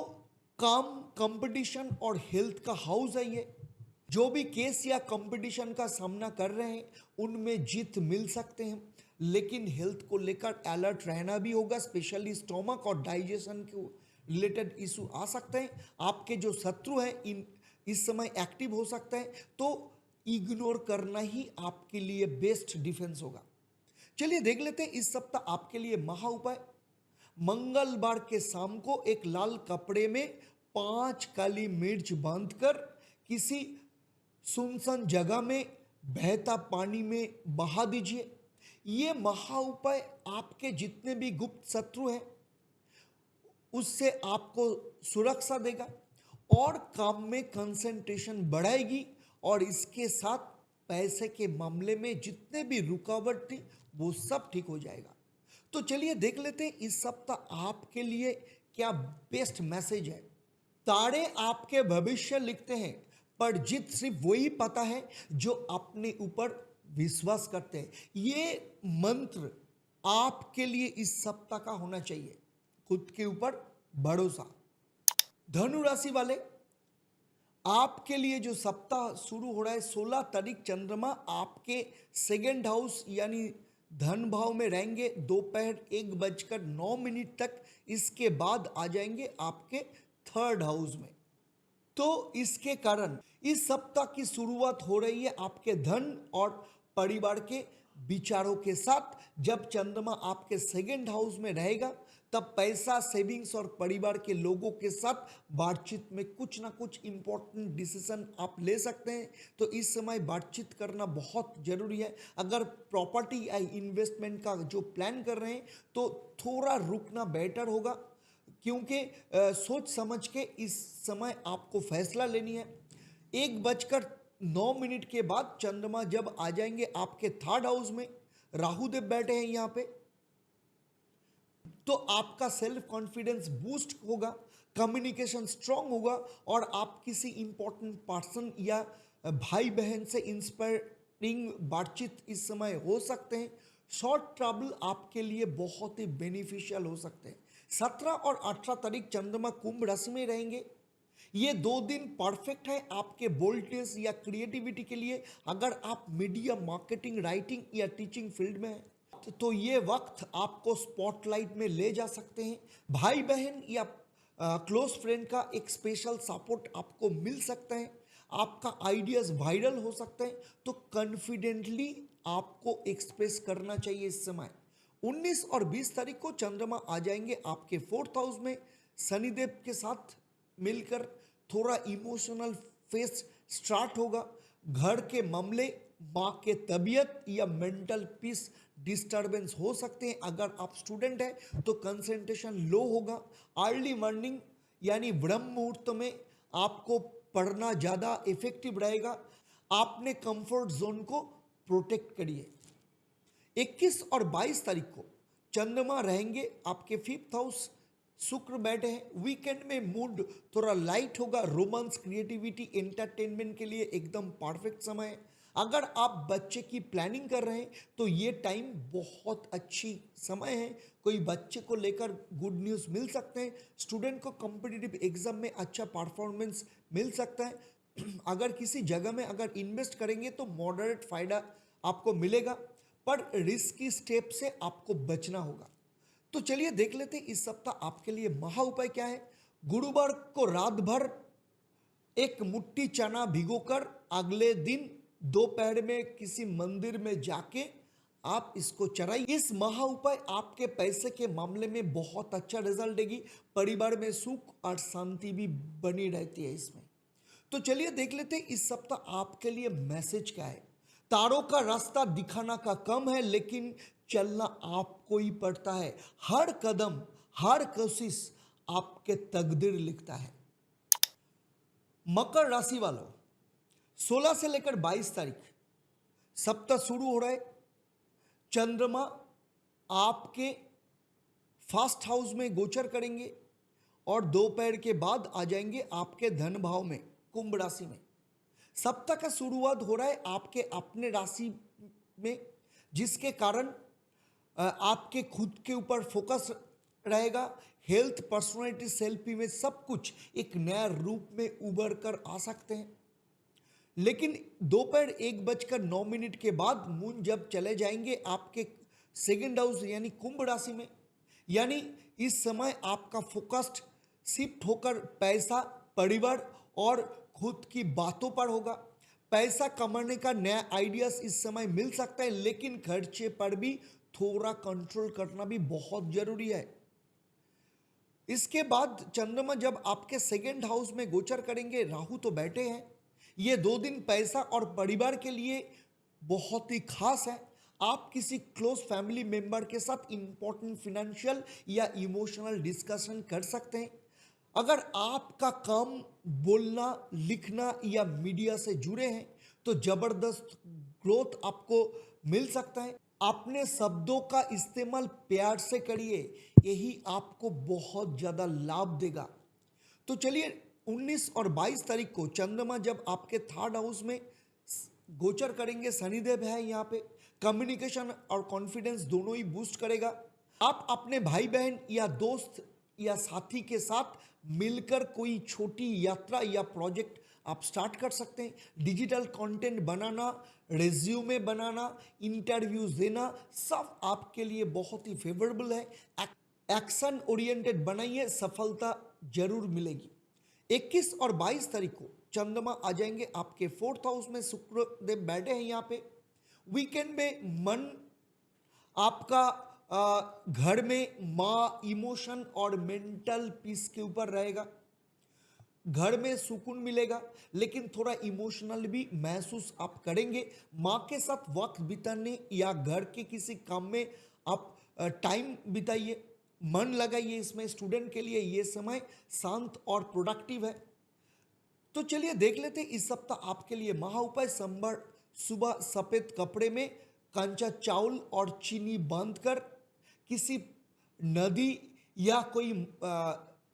काम, कंपटीशन और हेल्थ का हाउस है ये। जो भी केस या कंपटीशन का सामना कर रहे हैं उनमें जीत मिल सकते हैं, लेकिन हेल्थ को लेकर अलर्ट रहना भी होगा। स्पेशली स्टोमक और डाइजेशन के रिलेटेड इशू आ सकते हैं। आपके जो शत्रु हैं इस समय एक्टिव हो सकते हैं, तो इग्नोर करना ही आपके लिए बेस्ट डिफेंस होगा। चलिए देख लेते हैं इस सप्ताह आपके लिए महा उपाय। मंगलवार के शाम को एक लाल कपड़े में 5 काली मिर्च बांधकर किसी सुनसान जगह में बहता पानी में बहा दीजिए। ये महा उपाय आपके जितने भी गुप्त शत्रु हैं उससे आपको सुरक्षा देगा और काम में कंसंट्रेशन बढ़ाएगी, और इसके साथ पैसे के मामले में जितने भी रुकावट थी वो सब ठीक हो जाएगा। तो चलिए देख लेते हैं इस सप्ताह आपके लिए क्या बेस्ट मैसेज है। तारे आपके भविष्य लिखते हैं, पर जीत सिर्फ वही पता है जो अपने ऊपर विश्वास करते हैं। ये मंत्र आपके लिए इस सप्ताह का होना चाहिए, खुद के ऊपर भरोसा। धनु राशि वाले, आपके लिए जो सप्ताह शुरू हो रहा है 16 तारीख चंद्रमा आपके सेकेंड हाउस यानी धन भाव में रहेंगे दोपहर 1:09 तक, इसके बाद आ जाएंगे आपके थर्ड हाउस में। तो इसके कारण इस सप्ताह की शुरुआत हो रही है आपके धन और परिवार के विचारों के साथ। जब चंद्रमा आपके सेकेंड हाउस में रहेगा तब पैसा, सेविंग्स और परिवार के लोगों के साथ बातचीत में कुछ ना कुछ इंपॉर्टेंट डिसीजन आप ले सकते हैं। तो इस समय बातचीत करना बहुत जरूरी है। अगर प्रॉपर्टी या इन्वेस्टमेंट का जो प्लान कर रहे हैं तो थोड़ा रुकना बेटर होगा, क्योंकि सोच समझ के इस समय आपको फैसला लेनी है। 1:09 के बाद चंद्रमा जब आ जाएंगे आपके थर्ड हाउस में, राहुदेव बैठे हैं यहाँ पे, तो आपका सेल्फ कॉन्फिडेंस बूस्ट होगा, कम्युनिकेशन स्ट्रांग होगा, और आप किसी इंपॉर्टेंट पर्सन या भाई बहन से इंस्पायरिंग बातचीत इस समय हो सकते हैं। शॉर्ट ट्रैवल आपके लिए बहुत ही बेनिफिशियल हो सकते हैं। 17 और 18 तारीख चंद्रमा कुंभ राशि में रहेंगे। ये 2 दिन परफेक्ट है आपके बोल्डनेस या क्रिएटिविटी के लिए। अगर आप मीडिया, मार्केटिंग, राइटिंग या टीचिंग फील्ड में हैं तो ये वक्त आपको स्पॉटलाइट में ले जा सकते हैं। भाई बहन या क्लोज फ्रेंड का एक स्पेशल सपोर्ट आपको मिल सकता है। आपका आइडियाज वायरल हो सकते हैं, तो कॉन्फिडेंटली आपको एक्सप्रेस करना चाहिए इस समय। 19 और 20 तारीख को चंद्रमा आ जाएंगे आपके फोर्थ हाउस में शनिदेव के साथ मिलकर। थोड़ा इमोशनल फेस स्टार्ट होगा। घर के मामले माँ के तबीयत या मेंटल पीस डिस्टर्बेंस हो सकते हैं। अगर आप स्टूडेंट हैं तो कंसंट्रेशन लो होगा। अर्ली मॉर्निंग यानी ब्रह्म मुहूर्त में आपको पढ़ना ज़्यादा इफेक्टिव रहेगा। आपने कंफर्ट जोन को प्रोटेक्ट करिए। 21 और 22 तारीख को चंद्रमा रहेंगे आपके 5th हाउस, शुक्र बैठे हैं। वीकेंड में मूड थोड़ा लाइट होगा। रोमांस, क्रिएटिविटी, एंटरटेनमेंट के लिए एकदम परफेक्ट समय है। अगर आप बच्चे की प्लानिंग कर रहे हैं तो ये टाइम बहुत अच्छी समय है। कोई बच्चे को लेकर गुड न्यूज़ मिल सकते हैं। स्टूडेंट को कॉम्पिटिटिव एग्जाम में अच्छा परफॉर्मेंस मिल सकता है। अगर किसी जगह में अगर इन्वेस्ट करेंगे तो मॉडरेट फायदा आपको मिलेगा, पर रिस्की स्टेप से आपको बचना होगा। तो चलिए देख लेते हैं इस सप्ताह आपके लिए महा उपाय क्या है। गुरुवार को रात भर एक मुट्ठी चना भिगोकर अगले दिन दोपहर में किसी मंदिर में जाके आप इसको चढ़ाइए। इस महा उपाय आपके पैसे के मामले में बहुत अच्छा रिजल्ट देगी। परिवार में सुख और शांति भी बनी रहती है इसमें। तो चलिए देख लेते हैं इस सप्ताह आपके लिए मैसेज क्या है। तारों का रास्ता दिखाना का कम है, लेकिन चलना आपको ही पड़ता है। हर कदम, हर कोशिश आपके तकदीर लिखता है। मकर राशि वालों, 16 से लेकर 22 तारीख सप्ताह शुरू हो रहा है। चंद्रमा आपके फर्स्ट हाउस में गोचर करेंगे और दोपहर के बाद आ जाएंगे आपके धन भाव में, कुंभ राशि में। सप्ताह का शुरुआत हो रहा है आपके अपने राशि में, जिसके कारण आपके खुद के ऊपर फोकस रहेगा। हेल्थ, पर्सनालिटी, सेल्फ इमेज सब कुछ एक नया रूप में उभर कर आ सकते हैं। लेकिन दोपहर 1:09 के बाद मून जब चले जाएंगे आपके सेकंड हाउस यानी कुंभ राशि में, यानी इस समय आपका फोकस्ड शिफ्ट होकर पैसा, परिवार और खुद की बातों पर होगा। पैसा कमाने का नया आइडियाज इस समय मिल सकता है, लेकिन खर्चे पर भी थोड़ा कंट्रोल करना भी बहुत जरूरी है। इसके बाद चंद्रमा जब आपके सेकंड हाउस में गोचर करेंगे, राहु तो बैठे हैं। ये 2 दिन पैसा और परिवार के लिए बहुत ही खास है। आप किसी क्लोज फैमिली मेंबर के साथ इंपॉर्टेंट फिनेंशियल या इमोशनल डिस्कशन कर सकते हैं। अगर आपका काम बोलना, लिखना या मीडिया से जुड़े हैं तो जबरदस्त ग्रोथ आपको मिल सकता है। अपने शब्दों का इस्तेमाल प्यार से करिए, यही आपको बहुत ज़्यादा लाभ देगा। तो चलिए 19 और 22 तारीख को चंद्रमा जब आपके थर्ड हाउस में गोचर करेंगे, शनिदेव है यहाँ पे, कम्युनिकेशन और कॉन्फिडेंस दोनों ही बूस्ट करेगा। आप अपने भाई बहन या दोस्त या साथी के साथ मिलकर कोई छोटी यात्रा या प्रोजेक्ट आप स्टार्ट कर सकते हैं। डिजिटल कंटेंट बनाना, रेज्यूमे बनाना, इंटरव्यूज देना सब आपके लिए बहुत ही फेवरेबल है। एक्शन ओरिएंटेड बनाइए, सफलता जरूर मिलेगी। 21 और 22 तारीख को चंद्रमा आ जाएंगे आपके 4th हाउस में, शुक्रदेव बैठे हैं यहाँ पे। वीकेंड में मन आपका घर में माँ, इमोशन और मेंटल पीस के ऊपर रहेगा। घर में सुकून मिलेगा, लेकिन थोड़ा इमोशनल भी महसूस आप करेंगे। माँ के साथ वक्त बिताने या घर के किसी काम में आप टाइम बिताइए, मन लगाइए इसमें। स्टूडेंट के लिए ये समय शांत और प्रोडक्टिव है। तो चलिए देख लेते हैं इस सप्ताह आपके लिए महा उपाय। संभर सुबह सफ़ेद कपड़े में कंचा चावल और चीनी बांधकर किसी नदी या कोई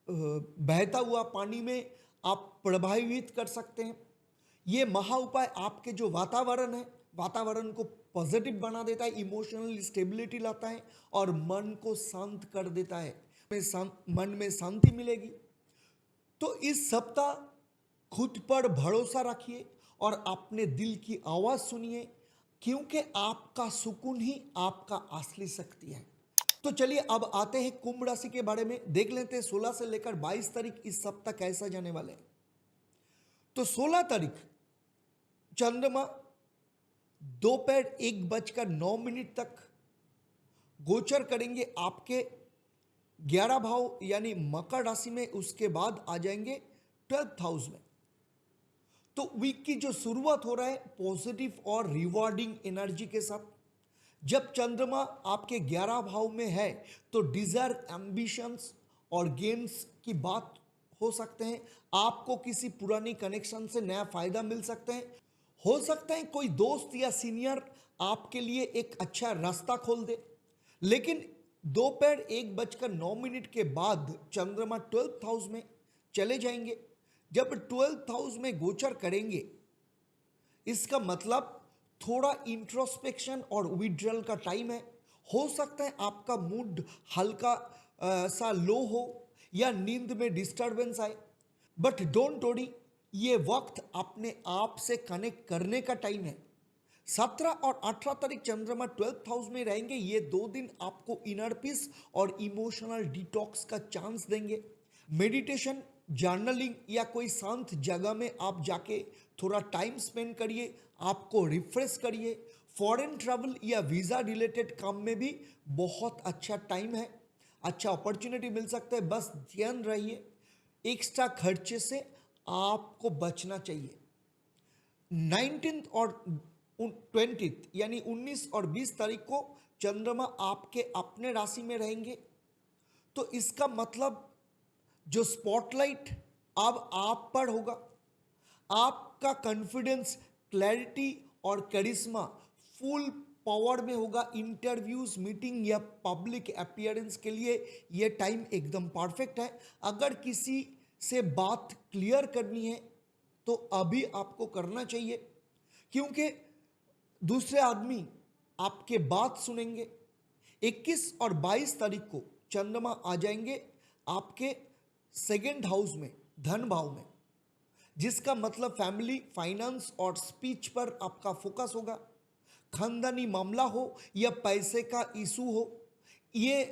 बहता हुआ पानी में आप प्रभावित कर सकते हैं। ये महा उपाय आपके जो वातावरण है, वातावरण को पॉजिटिव बना देता है, इमोशनल स्टेबिलिटी लाता है और मन को शांत कर देता है। मन में शांति मिलेगी। तो इस सप्ताह खुद पर भरोसा रखिए और अपने दिल की आवाज़ सुनिए, क्योंकि आपका सुकून ही आपका असली शक्ति है। तो चलिए अब आते हैं कुंभ राशि के बारे में, देख लेते हैं 16 से लेकर 22 तारीख इस सप्ताह कैसा जाने वाले हैं। तो 16 तारीख चंद्रमा दोपहर 1:09 तक गोचर करेंगे आपके 11 भाव यानी मकर राशि में। उसके बाद आ जाएंगे 12th हाउस में। तो वीक की जो शुरुआत हो रहा है पॉजिटिव और रिवॉर्डिंग एनर्जी के साथ। जब चंद्रमा आपके 11 भाव में है तो डिजायर, एम्बिशंस और गेम्स की बात हो सकते हैं। आपको किसी पुरानी कनेक्शन से नया फायदा मिल सकते हैं। हो सकता है कोई दोस्त या सीनियर आपके लिए एक अच्छा रास्ता खोल दे। लेकिन दोपहर 1:09 के बाद चंद्रमा 12th हाउस में चले जाएंगे। जब 12th हाउस में गोचर करेंगे इसका मतलब थोड़ा इंट्रोस्पेक्शन और विड्रॉल का टाइम है। हो सकता है आपका मूड हल्का सा लो हो या नींद में डिस्टरबेंस आए, बट डोंट वरी, ये वक्त अपने आप से कनेक्ट करने का टाइम है। 17 और 18 तारीख चंद्रमा 12th हाउस में रहेंगे। ये 2 दिन आपको इनर पीस और इमोशनल डिटॉक्स का चांस देंगे। मेडिटेशन, जर्नलिंग या कोई शांत जगह में आप जाके थोड़ा टाइम स्पेंड करिए, आपको रिफ्रेश करिए। फॉरेन ट्रैवल या वीज़ा रिलेटेड काम में भी बहुत अच्छा टाइम है, अच्छा अपॉर्चुनिटी मिल सकता है। बस ध्यान रहिए, एक्स्ट्रा खर्चे से आपको बचना चाहिए। 19 और 20 यानी 19 और 20 तारीख को चंद्रमा आपके अपने राशि में रहेंगे। तो इसका मतलब जो स्पॉटलाइट अब आप पर होगा, आपका कॉन्फिडेंस, क्लैरिटी और करिश्मा फुल पावर में होगा। इंटरव्यूज, मीटिंग या पब्लिक अपीयरेंस के लिए यह टाइम एकदम परफेक्ट है। अगर किसी से बात क्लियर करनी है तो अभी आपको करना चाहिए, क्योंकि दूसरे आदमी आपके बात सुनेंगे। 21 और 22 तारीख को चंद्रमा आ जाएंगे आपके सेकेंड हाउस में, धन भाव में, जिसका मतलब फैमिली, फाइनेंस और स्पीच पर आपका फोकस होगा। खानदानी मामला हो या पैसे का इशू हो, ये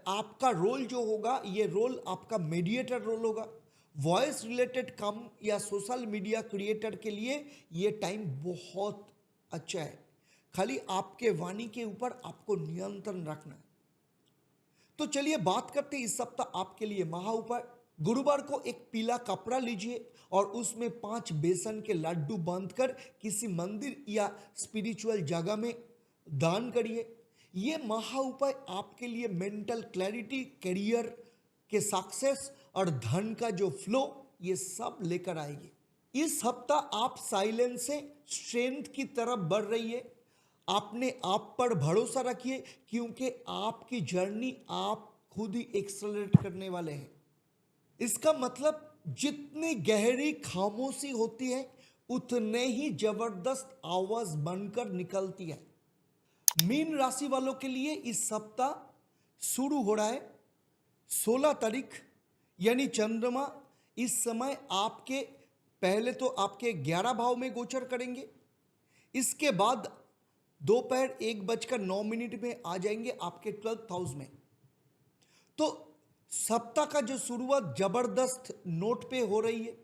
आपका रोल जो होगा, ये रोल आपका मीडिएटर रोल होगा। वॉइस रिलेटेड काम या सोशल मीडिया क्रिएटर के लिए ये टाइम बहुत अच्छा है। खाली आपके वाणी के ऊपर आपको नियंत्रण रखना है। तो चलिए बात करते हैं इस सप्ताह आपके लिए महा उपाय। गुरुवार को एक पीला कपड़ा लीजिए और उसमें 5 बेसन के लड्डू बांधकर किसी मंदिर या स्पिरिचुअल जगह में दान करिए। ये महा उपाय आपके लिए मेंटल क्लैरिटी, करियर के सक्सेस और धन का जो फ्लो, ये सब लेकर आएगी। इस हफ्ता आप साइलेंस से स्ट्रेंथ की तरफ बढ़ रही है। अपने आप पर भरोसा रखिए, क्योंकि आपकी जर्नी आप खुद ही एक्सेलरेट करने वाले हैं। इसका मतलब जितनी गहरी खामोशी होती है उतने ही जबरदस्त आवाज बनकर निकलती है। मीन राशि वालों के लिए इस सप्ताह शुरू हो रहा है 16 तारीख, यानी चंद्रमा इस समय आपके पहले तो आपके 11 भाव में गोचर करेंगे। इसके बाद दोपहर 1:09 में आ जाएंगे आपके 12th हाउस में। तो सप्ताह का जो शुरुआत जबरदस्त नोट पे हो रही है,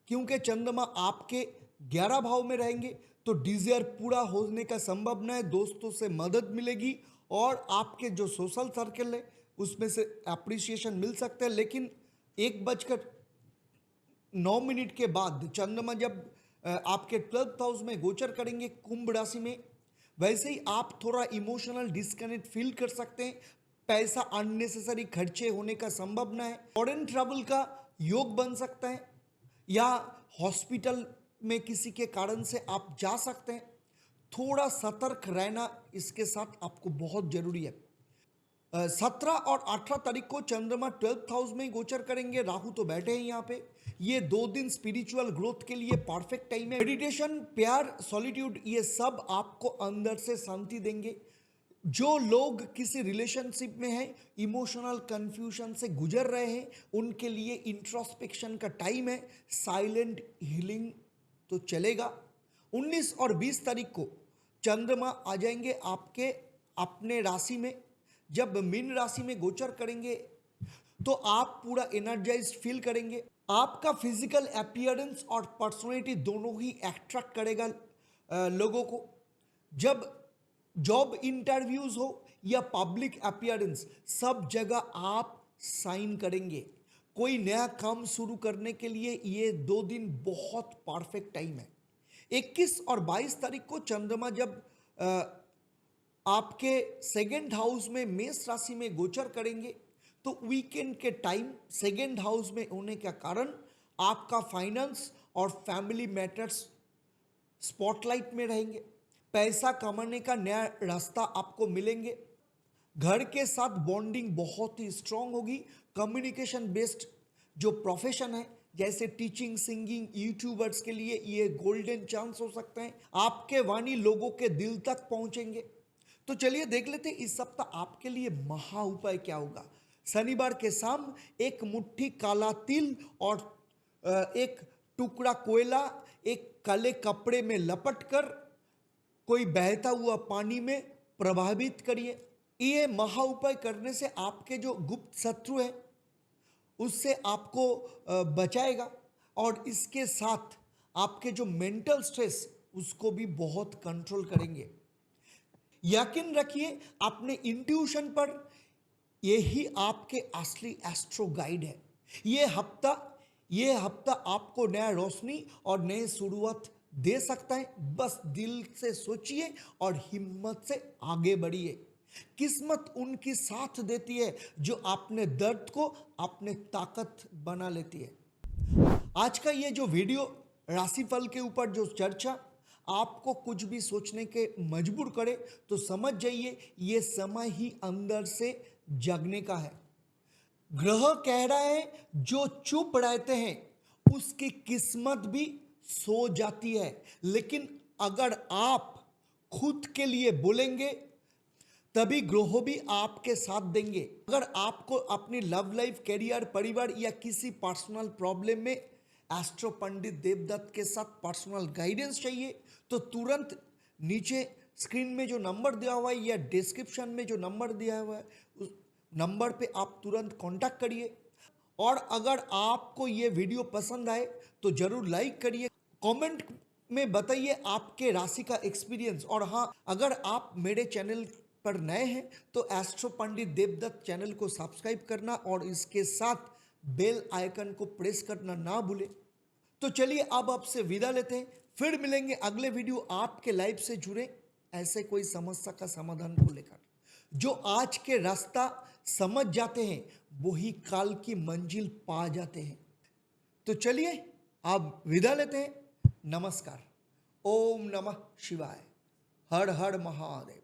क्योंकि चंद्रमा आपके 11 भाव में रहेंगे। तो डिजायर पूरा होने का संभावना है, दोस्तों से मदद मिलेगी और आपके जो सोशल सर्कल है उसमें से अप्रिसिएशन मिल सकता है। लेकिन 1:09 के बाद चंद्रमा जब आपके 12th हाउस में गोचर करेंगे कुंभ राशि में, वैसे ही आप थोड़ा इमोशनल डिस्कनेक्ट फील कर सकते हैं। पैसा अननेसेसरी खर्चे होने का संभावना है। फॉरेन ट्रैवल का योग बन सकता है या हॉस्पिटल में किसी के कारण से आप जा सकते हैं। थोड़ा सतर्क रहना इसके साथ आपको बहुत जरूरी है। 17 और 18 तारीख को चंद्रमा 12th हाउस में गोचर करेंगे। राहु तो बैठे हैं यहाँ पे। ये 2 दिन स्पिरिचुअल ग्रोथ के लिए परफेक्ट टाइम है। मेडिटेशन, प्यार, सॉलिट्यूड, ये सब आपको अंदर से शांति देंगे। जो लोग किसी रिलेशनशिप में हैं, इमोशनल कंफ्यूजन से गुजर रहे हैं, उनके लिए इंट्रोस्पेक्शन का टाइम है। साइलेंट हीलिंग तो चलेगा। 19 और 20 तारीख को चंद्रमा आ जाएंगे आपके अपने राशि में। जब मीन राशि में गोचर करेंगे तो आप पूरा एनर्जाइज्ड फील करेंगे। आपका फिजिकल अपीयरेंस और पर्सनैलिटी दोनों ही अट्रैक्ट करेगा लोगों को। जब जॉब इंटरव्यूज हो या पब्लिक अपीयरेंस, सब जगह आप साइन करेंगे। कोई नया काम शुरू करने के लिए ये 2 दिन बहुत परफेक्ट टाइम है। 21 और 22 तारीख को चंद्रमा जब आपके सेकंड हाउस में मेष राशि में गोचर करेंगे, तो वीकेंड के टाइम सेकंड हाउस में होने के कारण आपका फाइनेंस और फैमिली मैटर्स स्पॉटलाइट में रहेंगे। पैसा कमाने का नया रास्ता आपको मिलेंगे। घर के साथ बॉन्डिंग बहुत ही स्ट्रांग होगी। कम्युनिकेशन बेस्ड जो प्रोफेशन है, जैसे टीचिंग, सिंगिंग, यूट्यूबर्स के लिए ये गोल्डन चांस हो सकते हैं। आपके वाणी लोगों के दिल तक पहुंचेंगे। तो चलिए देख लेते हैं इस सप्ताह आपके लिए महा उपाय क्या होगा। शनिवार के शाम एक मुट्ठी काला तिल और एक टुकड़ा कोयला एक काले कपड़े में लपट कर कोई बहता हुआ पानी में प्रभावित करिए। ये महा उपाय करने से आपके जो गुप्त शत्रु है उससे आपको बचाएगा, और इसके साथ आपके जो मेंटल स्ट्रेस उसको भी बहुत कंट्रोल करेंगे। यकीन रखिए अपने इंट्यूशन पर, यही आपके असली एस्ट्रो गाइड है। ये हफ्ता आपको नया रोशनी और नई शुरुआत दे सकता है। बस दिल से सोचिए और हिम्मत से आगे बढ़िए। किस्मत उनकी साथ देती है जो अपने दर्द को अपने ताकत बना लेती है। आज का ये जो वीडियो राशिफल के ऊपर जो चर्चा आपको कुछ भी सोचने के मजबूर करे, तो समझ जाइए ये समय ही अंदर से जगने का है। ग्रह कह रहा है जो चुप रहते हैं उसकी किस्मत भी सो जाती है, लेकिन अगर आप खुद के लिए बोलेंगे तभी ग्रह भी आपके साथ देंगे। अगर आपको अपनी लव लाइफ, करियर, परिवार या किसी पर्सनल प्रॉब्लम में एस्ट्रो पंडित देवदत्त के साथ पर्सनल गाइडेंस चाहिए, तो तुरंत नीचे स्क्रीन में जो नंबर दिया हुआ है या डिस्क्रिप्शन में जो नंबर दिया हुआ है उस नंबर पे आप तुरंत कांटेक्ट करिए। और अगर आपको ये वीडियो पसंद आए तो जरूर लाइक करिए, कमेंट में बताइए आपके राशि का एक्सपीरियंस। और हाँ, अगर आप मेरे चैनल पर नए हैं तो एस्ट्रो पंडित देवदत्त चैनल को सब्सक्राइब करना और इसके साथ बेल आइकन को प्रेस करना ना भूलें। तो चलिए अब आपसे विदा लेते हैं, फिर मिलेंगे अगले वीडियो आपके लाइफ से जुड़े ऐसे कोई समस्या का समाधान को लेकर। जो आज के रास्ता समझ जाते हैं वही काल की मंजिल पा जाते हैं। तो चलिए अब विदा लेते हैं। नमस्कार। ओम नमः शिवाय। हर हर महादेव।